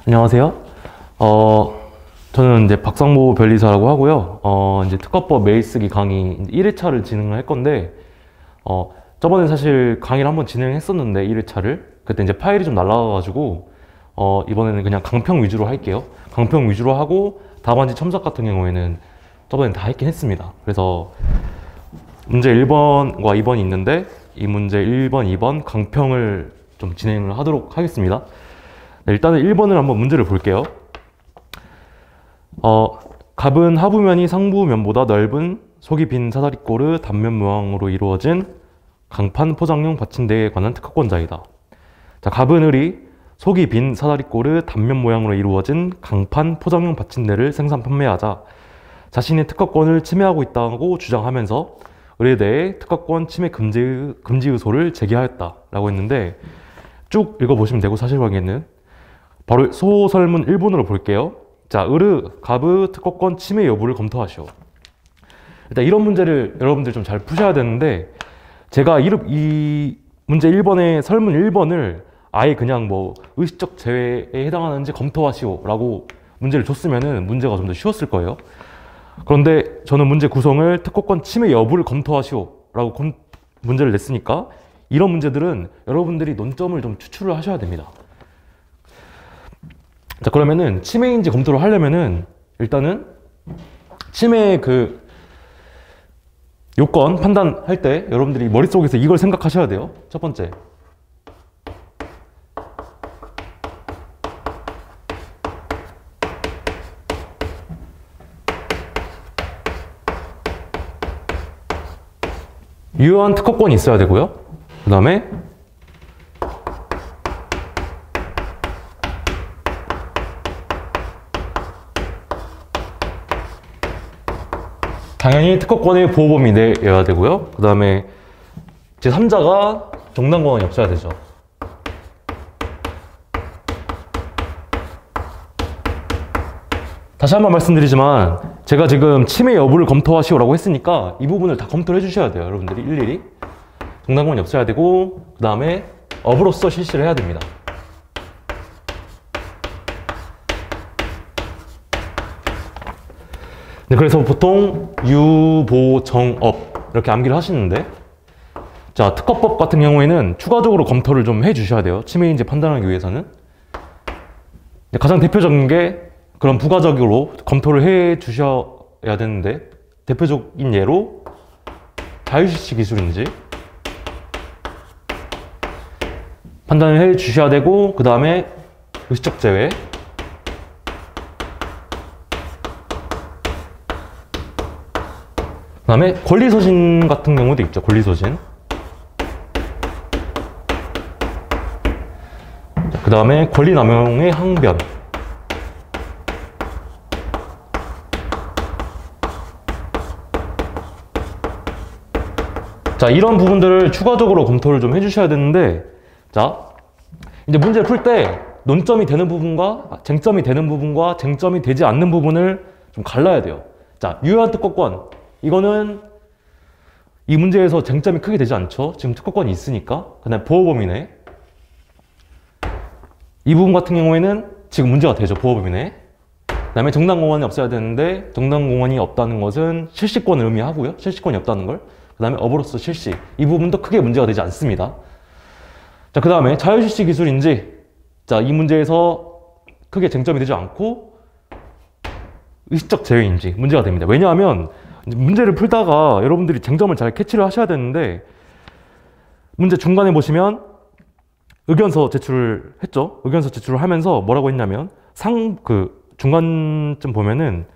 안녕하세요. 저는 이제 박상모 변리사라고 하고요. 이제 특허법 매일쓰기 강의 1회차를 진행을 할 건데, 저번에 사실 강의를 한번 진행했었는데, 1회차를. 그때 이제 파일이 좀 날라가가지고, 이번에는 그냥 강평 위주로 할게요. 강평 위주로 하고, 답안지 첨삭 같은 경우에는 저번에 다 했긴 했습니다. 그래서 문제 1번과 2번이 있는데, 이 문제 1번, 2번 강평을 좀 진행을 하도록 하겠습니다. 네, 일단은 1번을 한번 문제를 볼게요. 갑은 하부면이 상부면보다 넓은 속이 빈 사다리꼴의 단면 모양으로 이루어진 강판 포장용 받침대에 관한 특허권자이다. 자, 갑은 을이 속이 빈 사다리꼴의 단면 모양으로 이루어진 강판 포장용 받침대를 생산 판매하자 자신의 특허권을 침해하고 있다고 주장하면서 을에 대해 특허권 침해 금지 의소를 제기하였다라고 했는데, 쭉 읽어보시면 되고, 사실관계는 바로 소설문 1번으로 볼게요. 자, 갑의 특허권 침해 여부를 검토하시오. 일단 이런 문제를 여러분들 좀 잘 푸셔야 되는데, 제가 이 문제 1번의 설문 1번을 아예 그냥 뭐 의식적 제외에 해당하는지 검토하시오 라고 문제를 줬으면은 문제가 좀 더 쉬웠을 거예요. 그런데 저는 문제 구성을 특허권 침해 여부를 검토하시오 라고 문제를 냈으니까, 이런 문제들은 여러분들이 논점을 좀 추출을 하셔야 됩니다. 자, 그러면은 침해인지 검토를 하려면은 일단은 침해 요건 판단할 때 여러분들이 머릿속에서 이걸 생각하셔야 돼요. 첫 번째, 유효한 특허권이 있어야 되고요. 그 다음에 당연히 특허권의 보호 범위 내여야 되고요. 그 다음에 제3자가 정당권이 없어야 되죠. 다시 한번 말씀드리지만, 제가 지금 침해 여부를 검토하시오라고 했으니까 이 부분을 다 검토를 해주셔야 돼요. 여러분들이 일일이. 정당권이 없어야 되고, 그 다음에 업으로서 실시를 해야 됩니다. 네, 그래서 보통 유보정업 이렇게 암기를 하시는데, 자, 특허법 같은 경우에는 추가적으로 검토를 좀 해주셔야 돼요. 침해인지 판단하기 위해서는. 가장 대표적인 게 그런 부가적으로 검토를 해주셔야 되는데, 대표적인 예로 자유실시 기술인지 판단을 해주셔야 되고, 그 다음에 의식적 제외, 그 다음에 권리소진 같은 경우도 있죠. 권리소진. 그 다음에 권리남용의 항변. 자, 이런 부분들을 추가적으로 검토를 좀 해주셔야 되는데, 자, 이제 문제를 풀 때 논점이 되는 부분과 쟁점이 되는 부분과 쟁점이 되지 않는 부분을 좀 갈라야 돼요. 자, 유효한 특허권. 이거는 이 문제에서 쟁점이 크게 되지 않죠. 지금 특허권이 있으니까. 그 다음에 보호범위 내. 이 부분 같은 경우에는 지금 문제가 되죠. 보호범위 내. 그 다음에 정당공원이 없어야 되는데, 정당공원이 없다는 것은 실시권을 의미하고요. 실시권이 없다는 걸. 그 다음에 업으로서 실시. 이 부분도 크게 문제가 되지 않습니다. 자, 그 다음에 자유실시 기술인지. 자, 이 문제에서 크게 쟁점이 되지 않고 의식적 제외인지 문제가 됩니다. 왜냐하면 문제를 풀다가 여러분들이 쟁점을 잘 캐치를 하셔야 되는데, 문제 중간에 보시면 의견서 제출을 했죠. 의견서 제출을 하면서 뭐라고 했냐면, 중간쯤 보면은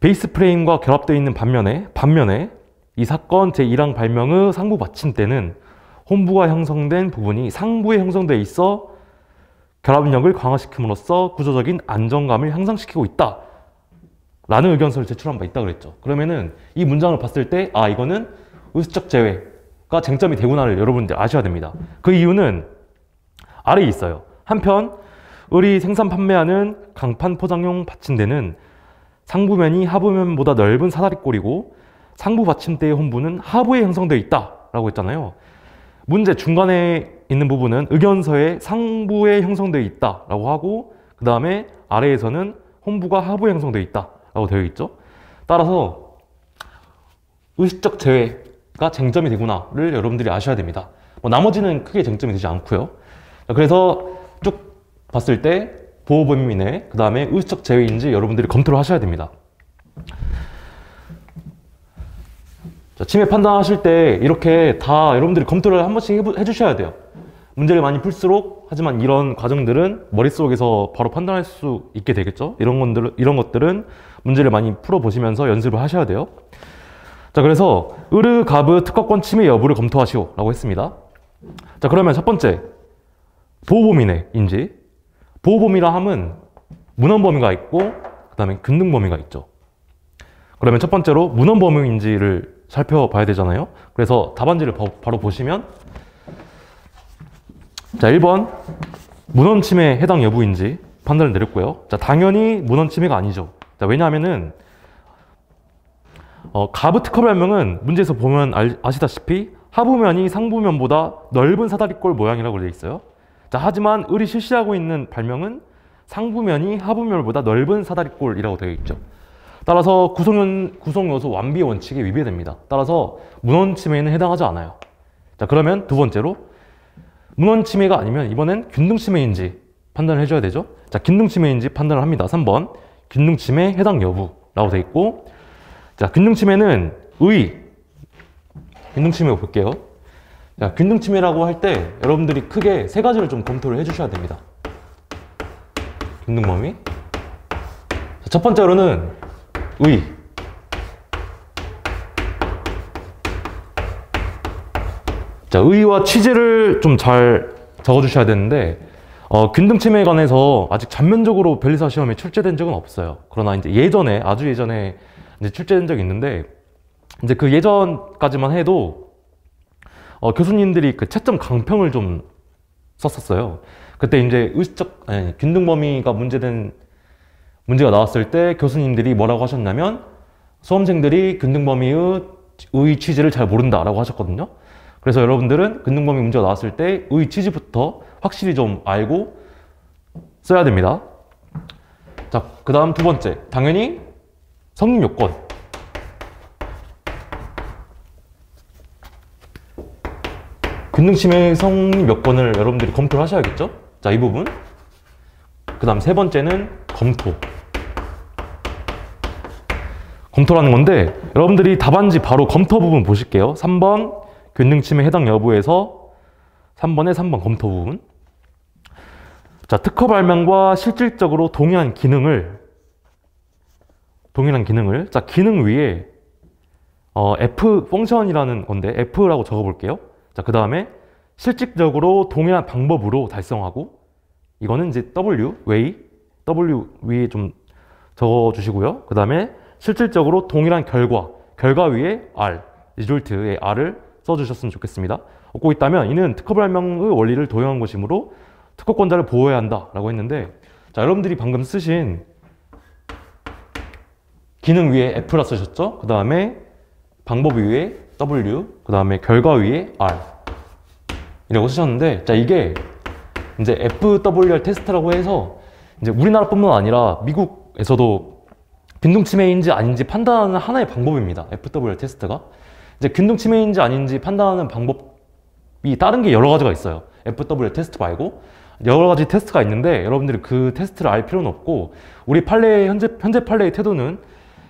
베이스 프레임과 결합되어 있는 반면에 이 사건 제1항 발명의 상부 받침대는 홈부가 형성된 부분이 상부에 형성되어 있어 결합력을 강화시킴으로써 구조적인 안정감을 향상시키고 있다 라는 의견서를 제출한 바 있다 그랬죠. 그러면은 이 문장을 봤을 때, 아, 이거는 의식적 제외가 쟁점이 되구나를 여러분들 아셔야 됩니다. 그 이유는 아래에 있어요. 한편 을이 생산 판매하는 강판 포장용 받침대는 상부면이 하부면보다 넓은 사다리꼴이고 상부 받침대의 홈부는 하부에 형성되어 있다 라고 했잖아요. 문제 중간에 있는 부분은 의견서에 상부에 형성되어 있다 라고 하고, 그 다음에 아래에서는 혼부가 하부에 형성되어 있다 라고 되어 있죠. 따라서 의식적 제외가 쟁점이 되구나를 여러분들이 아셔야 됩니다. 나머지는 크게 쟁점이 되지 않고요. 그래서 쭉 봤을 때 보호 범위 내, 그 다음에 의식적 제외인지 여러분들이 검토를 하셔야 됩니다. 자, 침해 판단하실 때 이렇게 다 여러분들이 검토를 한 번씩 해주셔야 돼요. 문제를 많이 풀수록, 하지만 이런 과정들은 머릿속에서 바로 판단할 수 있게 되겠죠. 이런 것들은 문제를 많이 풀어보시면서 연습을 하셔야 돼요. 자, 그래서 으르, 가브, 특허권 침해 여부를 검토하시오 라고 했습니다. 자, 그러면 첫 번째, 보호범위 내인지. 보호범위라 함은 문헌범위가 있고 그 다음에 균등범위가 있죠. 그러면 첫 번째로 문헌범위인지를 살펴봐야 되잖아요. 그래서 답안지를 바로 보시면, 자, 1번 문헌 침해 해당 여부인지 판단을 내렸고요. 자, 당연히 문헌 침해가 아니죠. 자, 왜냐하면은 가브 특허 발명은 문제에서 보면 아시다시피 하부면이 상부면보다 넓은 사다리꼴 모양이라고 되어 있어요. 자, 하지만 을이 실시하고 있는 발명은 상부면이 하부면보다 넓은 사다리꼴이라고 되어 있죠. 따라서 구성요소 완비의 원칙에 위배됩니다. 따라서 문헌 침해에는 해당하지 않아요. 자, 그러면 두 번째로 문헌 침해가 아니면 이번엔 균등 침해인지 판단을 해줘야 되죠. 자, 균등 침해인지 판단을 합니다. 3번 균등 침해 해당 여부라고 되어 있고, 자, 균등 침해는 균등 침해 볼게요. 자, 균등 침해라고 할 때 여러분들이 크게 세 가지를 좀 검토를 해주셔야 됩니다. 균등 범위. 자, 첫 번째로는 자, 의의와 취지를 좀 잘 적어주셔야 되는데, 균등 침해에 관해서 아직 전면적으로 변리사 시험에 출제된 적은 없어요. 그러나 이제 예전에, 아주 예전에 이제 출제된 적이 있는데, 이제 그 예전까지만 해도 교수님들이 그 채점 강평을 좀 썼었어요. 그때 이제 균등 범위가 문제가 나왔을 때 교수님들이 뭐라고 하셨냐면, 수험생들이 균등 범위의 취지를 잘 모른다라고 하셨거든요. 그래서 여러분들은 균등 범위 문제가 나왔을 때 취지부터 확실히 좀 알고 써야 됩니다. 자, 그 다음 두 번째, 당연히 성립 요건. 균등 침해 성립 요건을 여러분들이 검토를 하셔야겠죠? 자, 이 부분. 그 다음 세 번째는 검토라는 건데, 여러분들이 답안지 바로 검토 부분 보실게요. 3번 균등 침해 해당 여부에서 3번에 3번 검토 부분. 자, 특허 발명과 실질적으로 동일한 기능을, 자, 기능 위에 F 펑션이라는 건데 F라고 적어볼게요. 자, 그 다음에 실질적으로 동일한 방법으로 달성하고, 이거는 이제 W 위에 좀 적어주시고요. 그 다음에 실질적으로 동일한 결과 위에 R, 리졸트의 R을 써주셨으면 좋겠습니다. 얻고 있다면 이는 특허 발명의 원리를 도용한 것이므로 특허권자를 보호해야 한다라고 했는데, 자, 여러분들이 방금 쓰신 기능 위에 F라 쓰셨죠? 그 다음에 방법 위에 W, 그 다음에 결과 위에 R 이라고 쓰셨는데, 자, 이게 이제 FWR 테스트라고 해서 이제 우리나라뿐만 아니라 미국에서도 균등 침해인지 아닌지 판단하는 하나의 방법입니다. FWR 테스트가. 이제 균등 침해인지 아닌지 판단하는 방법이 다른 게 여러 가지가 있어요. FWR 테스트 말고 여러 가지 테스트가 있는데, 여러분들이 그 테스트를 알 필요는 없고, 우리 현재 판례의 태도는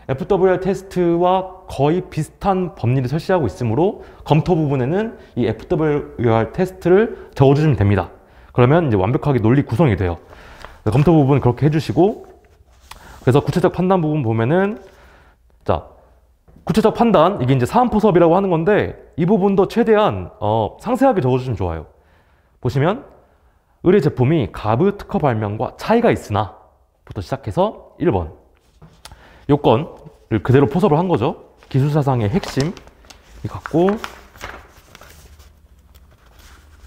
FWR 테스트와 거의 비슷한 법리를 설치하고 있으므로 검토 부분에는 이 FWR 테스트를 적어주시면 됩니다. 그러면 이제 완벽하게 논리 구성이 돼요. 검토 부분 그렇게 해주시고, 그래서 구체적 판단 부분 보면은, 자, 구체적 판단, 이게 이제 사안포섭이라고 하는 건데, 이 부분도 최대한 상세하게 적어주시면 좋아요. 보시면 의뢰 제품이 가브 특허 발명과 차이가 있으나 부터 시작해서 1번 요건을 그대로 포섭을 한 거죠. 기술사상의 핵심이 같고,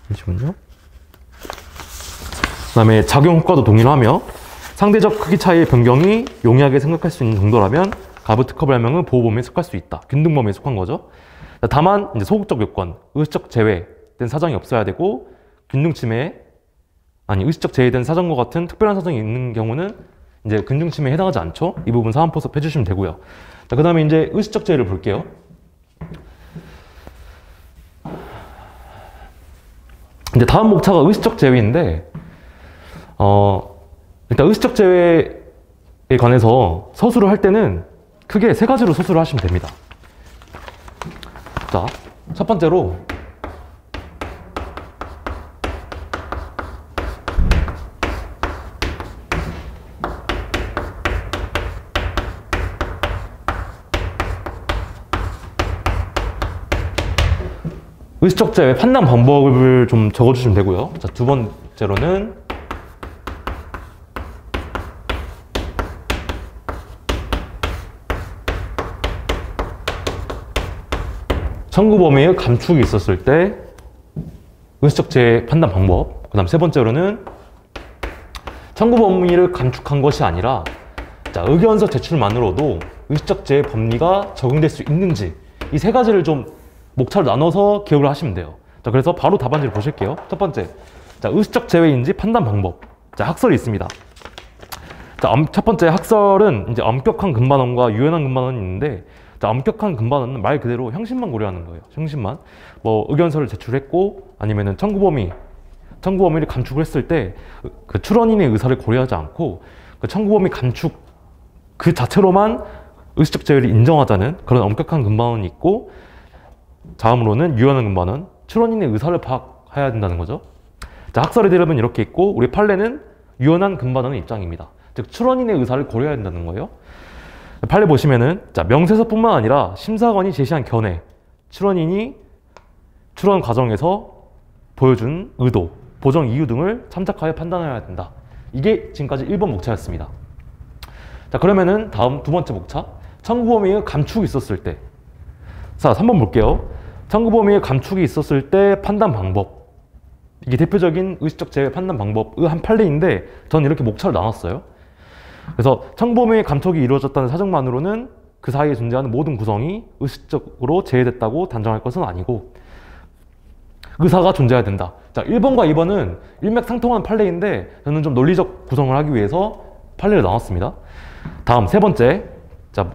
잠시만요. 그 다음에 작용 효과도 동일하며 상대적 크기 차이의 변경이 용이하게 생각할 수 있는 정도라면 가브 특허 발명은 보호 범위에 속할 수 있다. 균등 범위에 속한 거죠. 다만 이제 소극적 요건, 의식적 제외된 사정이 없어야 되고, 균등 침해 아니 의식적 제외된 사정과 같은 특별한 사정이 있는 경우는 이제 근중침해에 해당하지 않죠. 이 부분 사안포섭 해주시면 되고요. 자, 그 다음에 이제 의식적 제외를 볼게요. 이제 다음 목차가 의식적 제외인데, 일단 의식적 제외에 관해서 서술을 할 때는 크게 세 가지로 서술을 하시면 됩니다. 자, 첫 번째로 의식적 제외 판단 방법을 좀 적어주시면 되고요. 자, 두 번째로는 청구 범위의 감축이 있었을 때 의식적 제외 판단 방법. 그 다음 세 번째로는 청구 범위를 감축한 것이 아니라 자, 의견서 제출만으로도 의식적 제외 법리가 적용될 수 있는지, 이 세 가지를 좀 목차로 나눠서 기억을 하시면 돼요. 자, 그래서 바로 답안지를 보실게요. 첫 번째, 자, 의식적 제외인지 판단 방법. 자, 학설이 있습니다. 자, 첫 번째 학설은 이제 엄격한 근반원과 유연한 근반원이 있는데, 자, 엄격한 근반원은 말 그대로 형식만 고려하는 거예요. 형식만. 뭐 의견서를 제출했고 아니면은 청구 범위를 감축을 했을 때 그 출원인의 의사를 고려하지 않고 그 청구 범위 감축 그 자체로만 의식적 제외를 인정하자는 그런 엄격한 근반원이 있고, 다음으로는 유연한 근반원, 출원인의 의사를 파악해야 된다는 거죠. 자, 학설의 대답은 이렇게 있고, 우리 판례는 유연한 근반원의 입장입니다. 즉 출원인의 의사를 고려해야 된다는 거예요. 판례 보시면은 자, 명세서뿐만 아니라 심사관이 제시한 견해, 출원인이 출원 과정에서 보여준 의도, 보정 이유 등을 참작하여 판단해야 된다. 이게 지금까지 1번 목차였습니다. 자, 그러면은 다음 두 번째 목차, 청구 범위의 감축이 있었을 때. 자, 3번 볼게요. 청구 범위의 감축이 있었을 때 판단 방법. 이게 대표적인 의식적 제외 판단 방법의 한 판례인데, 저는 이렇게 목차를 나눴어요. 그래서 청구 범위의 감축이 이루어졌다는 사정만으로는 그 사이에 존재하는 모든 구성이 의식적으로 제외됐다고 단정할 것은 아니고 의사가 존재해야 된다. 자, 1번과 2번은 일맥상통하는 판례인데 저는 좀 논리적 구성을 하기 위해서 판례를 나눴습니다. 다음 세 번째, 자,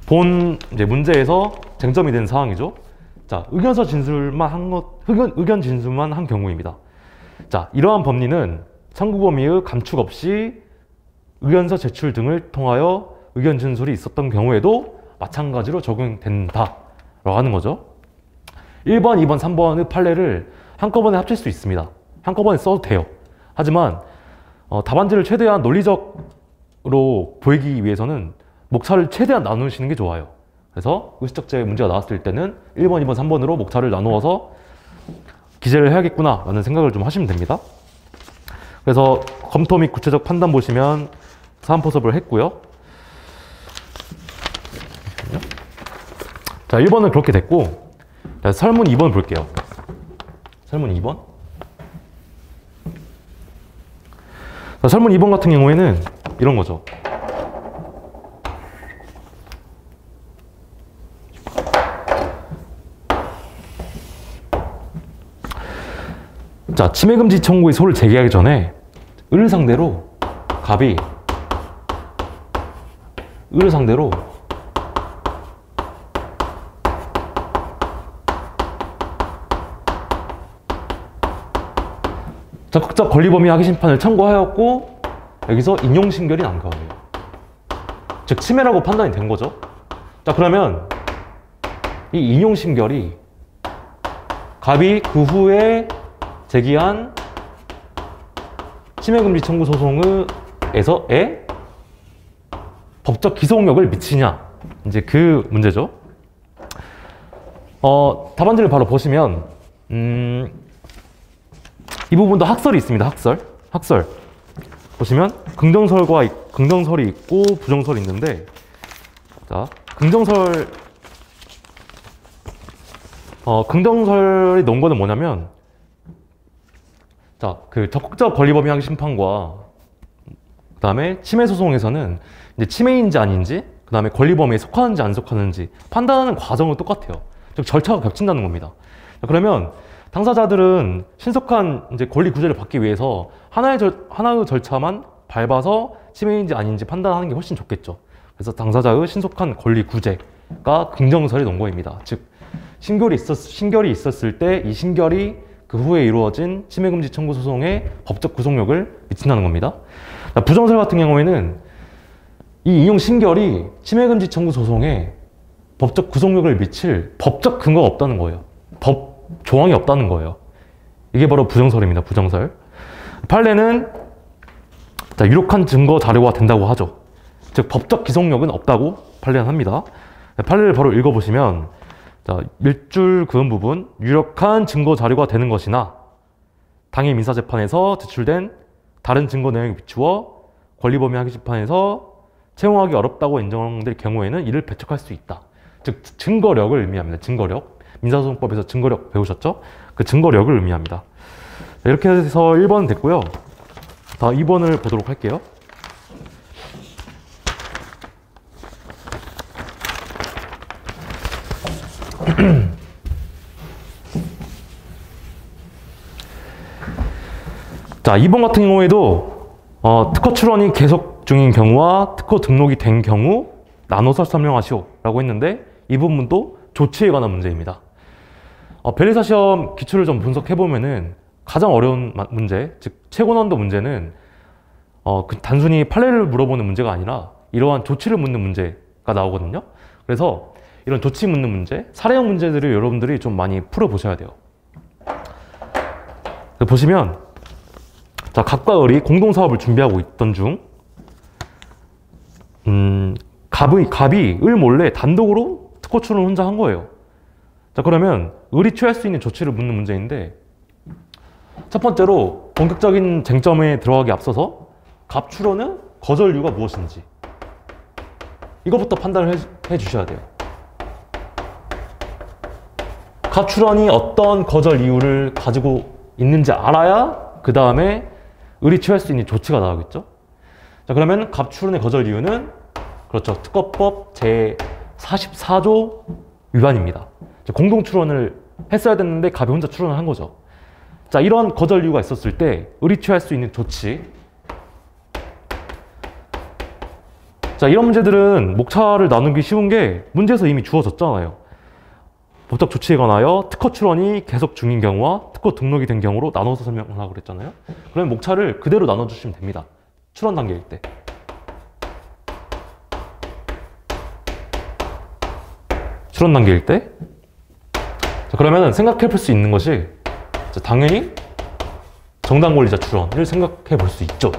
본 이제 문제에서 쟁점이 된 사항이죠. 자, 의견 진술만 한 경우입니다. 자, 이러한 법리는 청구 범위의 감축 없이 의견서 제출 등을 통하여 의견 진술이 있었던 경우에도 마찬가지로 적용된다라고 하는 거죠. 1번, 2번, 3번의 판례를 한꺼번에 합칠 수 있습니다. 한꺼번에 써도 돼요. 하지만 답안지를 최대한 논리적으로 보이기 위해서는 목차를 최대한 나누시는 게 좋아요. 그래서 의식적 제외 문제가 나왔을 때는 1번, 2번, 3번으로 목차를 나누어서 기재를 해야겠구나 라는 생각을 좀 하시면 됩니다. 그래서 검토 및 구체적 판단 보시면 사안포섭을 했고요. 자, 1번은 그렇게 됐고, 자, 설문 2번 볼게요. 설문 2번. 자, 설문 2번 같은 경우에는 이런 거죠. 자, 침해금지 청구의 소를 제기하기 전에 을을 상대로 갑이 을을 상대로 적극적 권리범위 하기 심판을 청구하였고 여기서 인용심결이 난 거예요. 즉 침해라고 판단이 된 거죠. 자, 그러면 이 인용심결이 갑이 그 후에 제기한 침해금지 청구 소송에서의 법적 기소력을 미치냐, 이제 그 문제죠. 답안지를 바로 보시면 이 부분도 학설이 있습니다. 학설 보시면 긍정설이 있고 부정설이 있는데, 자, 긍정설이 놓은 거는 뭐냐면, 자, 그 적극적 권리범위 항의 심판과 그 다음에 침해 소송에서는 이제 침해인지 아닌지, 그 다음에 권리범위에 속하는지 안 속하는지 판단하는 과정은 똑같아요. 즉 절차가 겹친다는 겁니다. 자, 그러면 당사자들은 신속한 이제 권리 구제를 받기 위해서 하나의 절차만 밟아서 침해인지 아닌지 판단하는 게 훨씬 좋겠죠. 그래서 당사자의 신속한 권리 구제가 긍정설의 논거입니다. 즉, 신결이 있었을 때 이 신결이 그 후에 이루어진 침해금지 청구 소송의 법적 구속력을 미친다는 겁니다. 부정설 같은 경우에는 이 인용 신결이 침해금지 청구 소송에 법적 구속력을 미칠 법적 근거가 없다는 거예요. 법 조항이 없다는 거예요. 이게 바로 부정설입니다. 부정설. 판례는 유력한 증거 자료가 된다고 하죠. 즉, 법적 기속력은 없다고 판례는 합니다. 판례를 바로 읽어보시면, 자, 1줄 그은 부분, 유력한 증거 자료가 되는 것이나 당해 민사재판에서 제출된 다른 증거 내용에 비추어 권리범위 항의재판에서 채용하기 어렵다고 인정될 경우에는 이를 배척할 수 있다. 즉, 증거력을 의미합니다. 증거력. 민사소송법에서 증거력 배우셨죠? 그 증거력을 의미합니다. 이렇게 해서 1번 됐고요. 다 2번을 보도록 할게요. 자, 2번 같은 경우에도 특허 출원이 계속 중인 경우와 특허 등록이 된 경우 나눠서 설명하시오 라고 했는데, 이 부분도 조치에 관한 문제입니다. 변리사 시험 기출을 좀 분석해보면은 가장 어려운 문제, 즉 최고난도 문제는 단순히 판례를 물어보는 문제가 아니라 이러한 조치를 묻는 문제가 나오거든요. 그래서 이런 조치 묻는 문제, 사례형 문제들을 여러분들이 좀 많이 풀어보셔야 돼요. 보시면, 자, 갑과 을이 공동사업을 준비하고 있던 중 갑이 을 몰래 단독으로 특허 출원을 혼자 한 거예요. 자, 그러면 을이 취할 수 있는 조치를 묻는 문제인데, 첫 번째로 본격적인 쟁점에 들어가기 앞서서 갑 출원의 거절 이유가 무엇인지 이것부터 판단을 해 주셔야 돼요. 갑 출원이 어떤 거절 이유를 가지고 있는지 알아야 그 다음에 을이 취할 수 있는 조치가 나오겠죠. 자, 그러면 갑 출원의 거절 이유는, 그렇죠, 특허법 제 44조 위반입니다. 공동 출원을 했어야 됐는데 갑이 혼자 출원을 한 거죠. 자, 이런 거절 이유가 있었을 때 을이 취할 수 있는 조치. 자, 이런 문제들은 목차를 나누기 쉬운 게 문제에서 이미 주어졌잖아요. 법적 조치에 관하여 특허 출원이 계속 중인 경우와 특허 등록이 된 경우로 나눠서 설명하라고 그랬잖아요. 그러면 목차를 그대로 나눠주시면 됩니다. 출원 단계일 때. 출원 단계일 때. 자, 그러면 생각해 볼 수 있는 것이, 자, 당연히 정당 권리자 출원을 생각해 볼 수 있죠.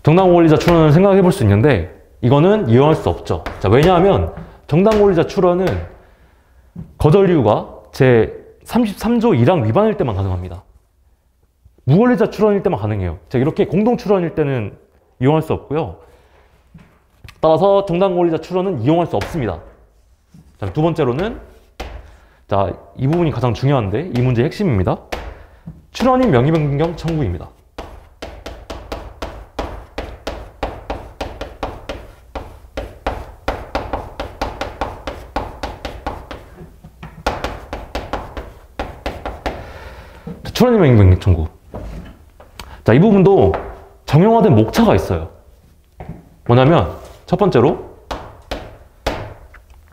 정당 권리자 출원을 생각해 볼 수 있는데, 이거는 이용할 수 없죠. 자, 왜냐하면 정당 권리자 출원은 거절 이유가 제 33조 1항 위반일 때만 가능합니다. 무권리자 출원일 때만 가능해요. 자, 이렇게 공동 출원일 때는 이용할 수 없고요. 따라서 정당 권리자 출원은 이용할 수 없습니다. 자, 두 번째로는, 자, 이 부분이 가장 중요한데 이 문제의 핵심입니다. 출원인 명의 변경 청구입니다. 출원인 명의 변경 청구. 자, 이 부분도 정형화된 목차가 있어요. 뭐냐면 첫 번째로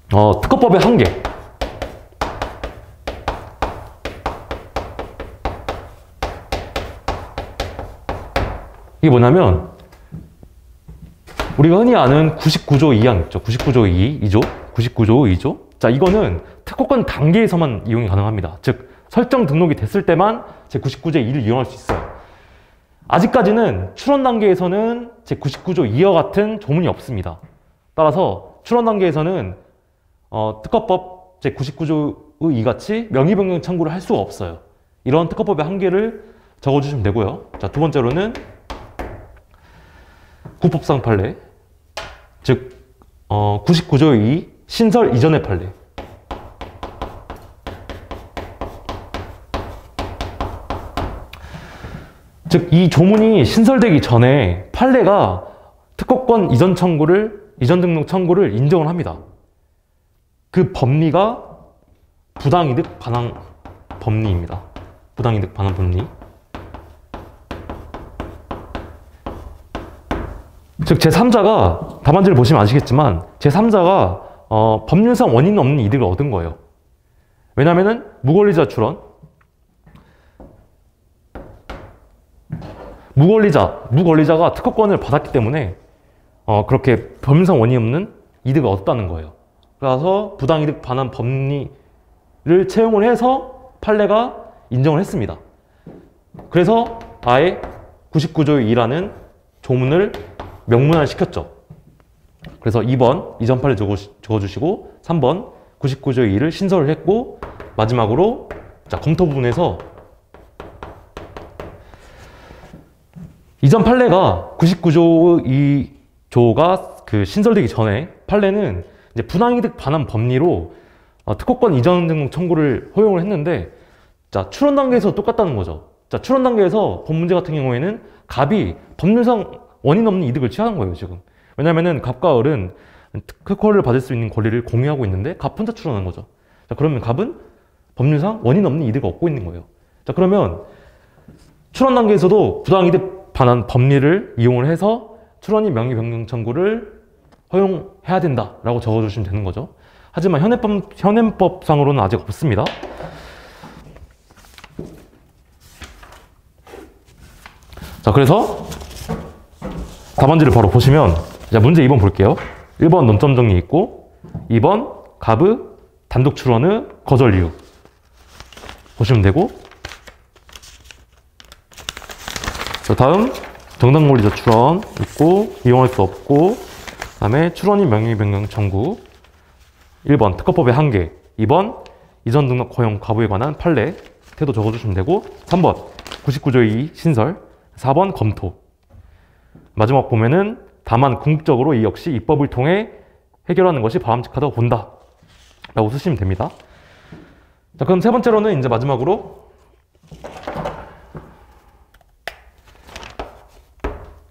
특허법의 한계. 이게 뭐냐면 우리가 흔히 아는 99조 2항 있죠. 99조 2조. 자, 이거는 특허권 단계에서만 이용이 가능합니다. 즉, 설정 등록이 됐을 때만 제 99조 2를 이용할 수 있어요. 아직까지는 출원 단계에서는 제 99조 2와 같은 조문이 없습니다. 따라서 출원 단계에서는 특허법 제 99조 2 같이 명의 변경 청구를 할 수가 없어요. 이런 특허법의 한계를 적어주시면 되고요. 자, 두 번째로는 구법상 판례, 즉 99조 2 신설 이전의 판례. 즉, 이 조문이 신설되기 전에 판례가 특허권 이전 청구를 이전 등록 청구를 인정을 합니다. 그 법리가 부당이득 반환 법리입니다. 부당이득 반환 법리. 즉 제3자가 답안지를 보시면 아시겠지만 제3자가 법률상 원인 없는 이득을 얻은 거예요. 왜냐면은 무권리자 출원, 무권리자가 특허권을 받았기 때문에 그렇게 법률상 원인 없는 이득을 얻었다는 거예요. 그래서 부당이득 반환 법리를 채용을 해서 판례가 인정을 했습니다. 그래서 아예 99조의 2라는 조문을 명문화를 시켰죠. 그래서 2번 이전 판례 적어주시고 3번 99조의 2를 신설을 했고 마지막으로 자, 검토 부분에서 이전 판례가 99조 2조가 그 신설되기 전에 판례는 이제 부당이득 반환 법리로 특허권 이전 등록 청구를 허용을 했는데 자, 출원 단계에서 똑같다는 거죠. 자, 출원 단계에서 법 문제 같은 경우에는 갑이 법률상 원인 없는 이득을 취하는 거예요, 지금. 왜냐면은 갑과 을은 특허를 받을 수 있는 권리를 공유하고 있는데 갑 혼자 출원한 거죠. 자, 그러면 갑은 법률상 원인 없는 이득을 얻고 있는 거예요. 자, 그러면 출원 단계에서도 부당이득 반환 법리를 이용을 해서 출원인 명의 변경 청구를 허용해야 된다라고 적어주시면 되는 거죠. 하지만 현행법상으로는 아직 없습니다. 자, 그래서 답안지를 바로 보시면 자, 문제 2번 볼게요. 1번 논점 정리 있고 2번 갑의 단독 출원의 거절 이유 보시면 되고 자, 다음 정당 권리자 출원 있고 이용할 수 없고 그 다음에 출원인 명의 변경 청구 1번 특허법의 한계 2번 이전 등록 허용 가부에 관한 판례 태도 적어주시면 되고 3번 99조의 2 신설 4번 검토 마지막 보면은 다만 궁극적으로 이 역시 입법을 통해 해결하는 것이 바람직하다고 본다 라고 쓰시면 됩니다. 자, 그럼 세 번째로는 이제 마지막으로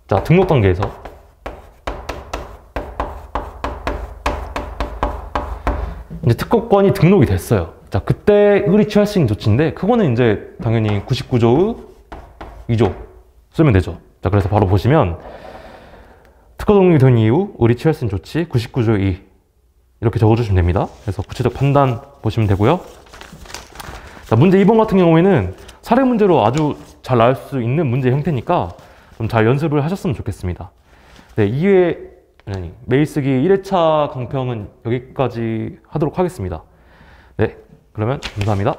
자, 등록 단계에서 이제 특허권이 등록이 됐어요. 자, 그때 의리 취할 수 있는 조치인데 그거는 이제 당연히 99조의 2조 쓰면 되죠. 자, 그래서 바로 보시면 특허 등록이 된 이후 의리 취할 수 있는 조치 99조의 2 이렇게 적어주시면 됩니다. 그래서 구체적 판단 보시면 되고요. 자, 문제 2번 같은 경우에는 사례 문제로 아주 잘 나올 수 있는 문제 형태니까 좀 잘 연습을 하셨으면 좋겠습니다. 네, 2회 매일 쓰기 1회차 강평은 여기까지 하도록 하겠습니다. 네, 그러면 감사합니다.